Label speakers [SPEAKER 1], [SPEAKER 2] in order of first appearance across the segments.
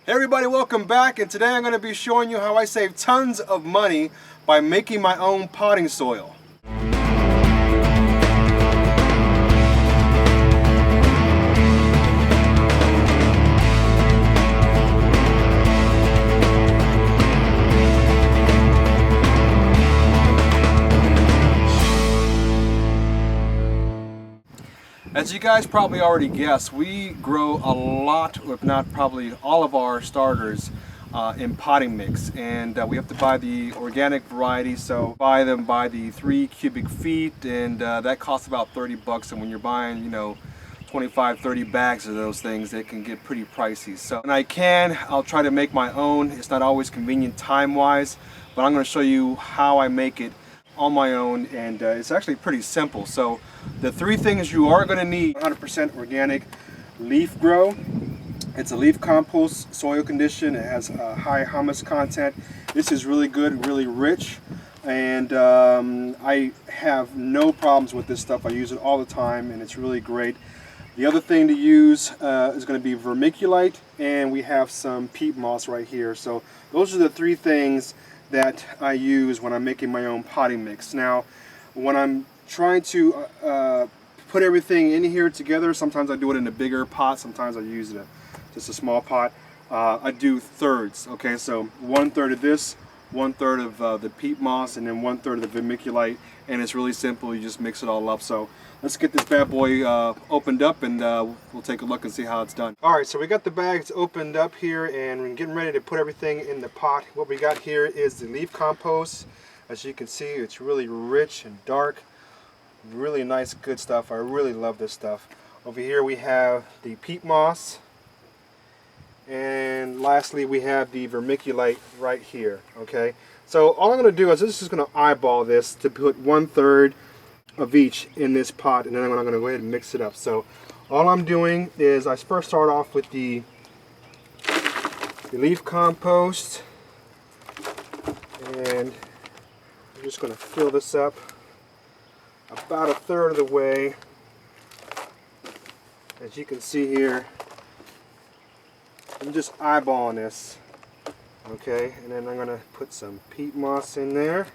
[SPEAKER 1] Hey everybody, welcome back, and today I'm going to be showing you how I save tons of money by making my own potting soil. As you guys probably already guessed, we grow a lot, if not probably all of our starters in potting mix, and we have to buy the organic variety, so buy them by the 3 cubic feet, and that costs about 30 bucks, and when you're buying, 25-30 bags of those things, it can get pretty pricey. So when I'll try to make my own. It's not always convenient time-wise, but I'm going to show you how I make it on my own, and it's actually pretty simple. So the 3 things you are going to need: 100% organic leaf grow. It's a leaf compost soil condition. It has a high humus content. This is really good, really rich, and I have no problems with this stuff. I use it all the time, and it's really great. The other thing to use is going to be vermiculite, and we have some peat moss right here. So those are the 3 things that I use when I'm making my own potting mix. Now, when I'm trying to put everything in here together, sometimes I do it in a bigger pot, sometimes I use just a small pot. I do thirds, okay? So 1/3 of this, 1/3 of the peat moss, and then 1/3 of the vermiculite, and it's really simple. You just mix it all up. So let's get this bad boy opened up, and we'll take a look and see how it's done. All right, so we got the bags opened up here, and we're getting ready to put everything in the pot. What we got here is the leaf compost. As you can see, it's really rich and dark. Really nice, good stuff. I really love this stuff. Over here we have the peat moss. And lastly, we have the vermiculite right here, okay? So all I'm going to do is this is going to eyeball this to put 1/3 of each in this pot, and then I'm going to go ahead and mix it up. So all I'm doing is I first start off with the leaf compost, and I'm just going to fill this up about 1/3 of the way. As you can see here, I'm just eyeballing this, okay? And then I'm going to put some peat moss in there.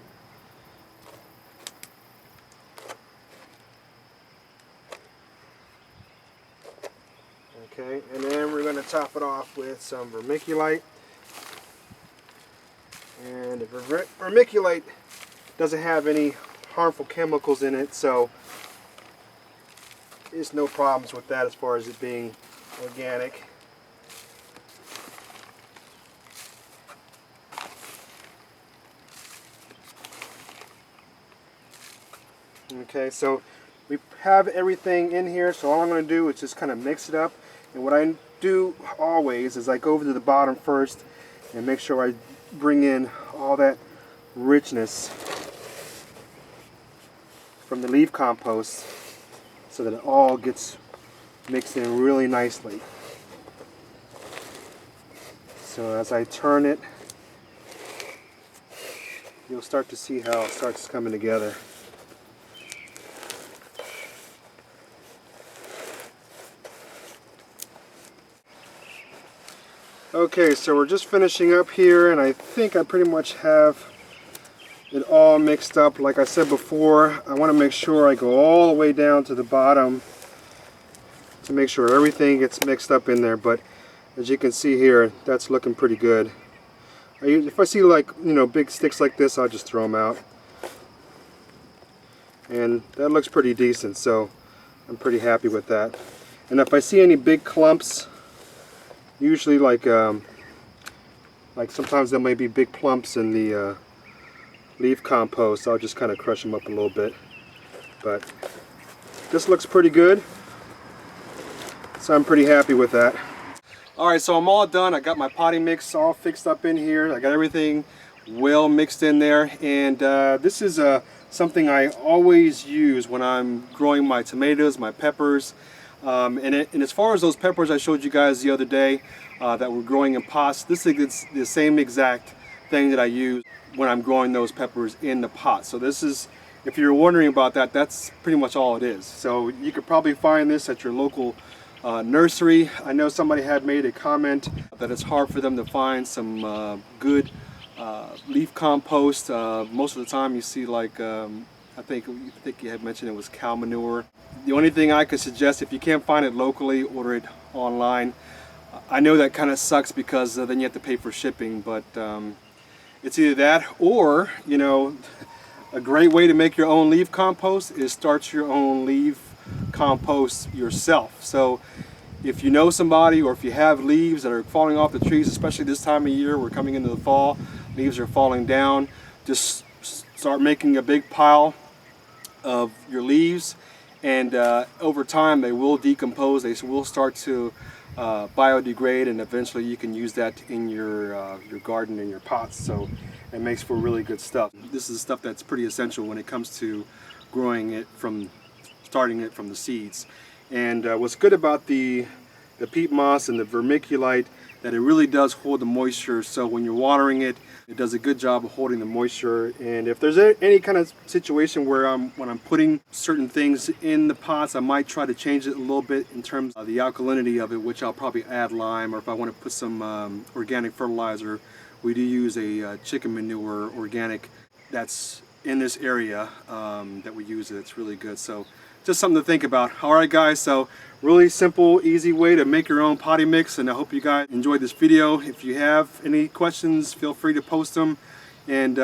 [SPEAKER 1] Okay, and then we're going to top it off with some vermiculite. And the vermiculite doesn't have any harmful chemicals in it, so there's no problems with that as far as it being organic. Okay, so we have everything in here, so all I'm going to do is just kind of mix it up. And what I do always is I go over to the bottom first and make sure I bring in all that richness from the leaf compost so that it all gets mixed in really nicely. So as I turn it, you'll start to see how it starts coming together. Okay, so we're just finishing up here, and I think I pretty much have it all mixed up. Like I said before, I want to make sure I go all the way down to the bottom to make sure everything gets mixed up in there. But as you can see here, that's looking pretty good. If I see big sticks like this, I'll just throw them out. And that looks pretty decent, so I'm pretty happy with that. And if I see any big clumps, usually like sometimes there may be big clumps in the leaf compost, I'll just kind of crush them up a little bit. But this looks pretty good, so I'm pretty happy with that. Alright, so I'm all done. I got my potting mix all fixed up in here. I got everything well mixed in there, and this is something I always use when I'm growing my tomatoes, my peppers. And as far as those peppers I showed you guys the other day that were growing in pots, this is the same exact thing that I use when I'm growing those peppers in the pot. So this is, if you're wondering about that, that's pretty much all it is. So you could probably find this at your local nursery. I know somebody had made a comment that it's hard for them to find some good leaf compost. Most of the time you see like I think you had mentioned it was cow manure. The only thing I could suggest, if you can't find it locally, order it online. I know that kind of sucks because then you have to pay for shipping, but it's either that or, you know, a great way to make your own leaf compost is start your own leaf compost yourself. So if you know somebody, or if you have leaves that are falling off the trees, especially this time of year, we're coming into the fall, leaves are falling down, just start making a big pile of your leaves, and over time they will decompose, they will start to biodegrade, and eventually you can use that in your garden, in your pots. So it makes for really good stuff. This is stuff that's pretty essential when it comes to growing it from, starting it from the seeds. And what's good about the peat moss and the vermiculite, that it really does hold the moisture. So when you're watering it, it does a good job of holding the moisture. And if there's any kind of situation where when I'm putting certain things in the pots, I might try to change it a little bit in terms of the alkalinity of it, which I'll probably add lime, or if I want to put some organic fertilizer, we do use a chicken manure organic that's in this area that we use. It's really good. So just something to think about. All right, guys, so really simple, easy way to make your own potting mix, and I hope you guys enjoyed this video. If you have any questions, feel free to post them. And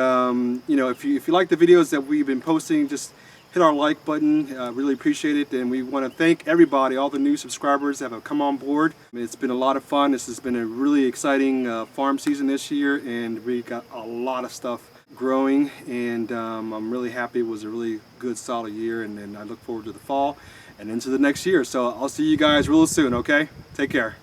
[SPEAKER 1] you know, if you like the videos that we've been posting, just hit our like button. Really appreciate it. And we want to thank everybody, all the new subscribers that have come on board. It's been a lot of fun. This has been a really exciting farm season this year, and we got a lot of stuff growing, and I'm really happy. It was a really good solid year, and I look forward to the fall and into the next year. So I'll see you guys real soon. Okay, take care.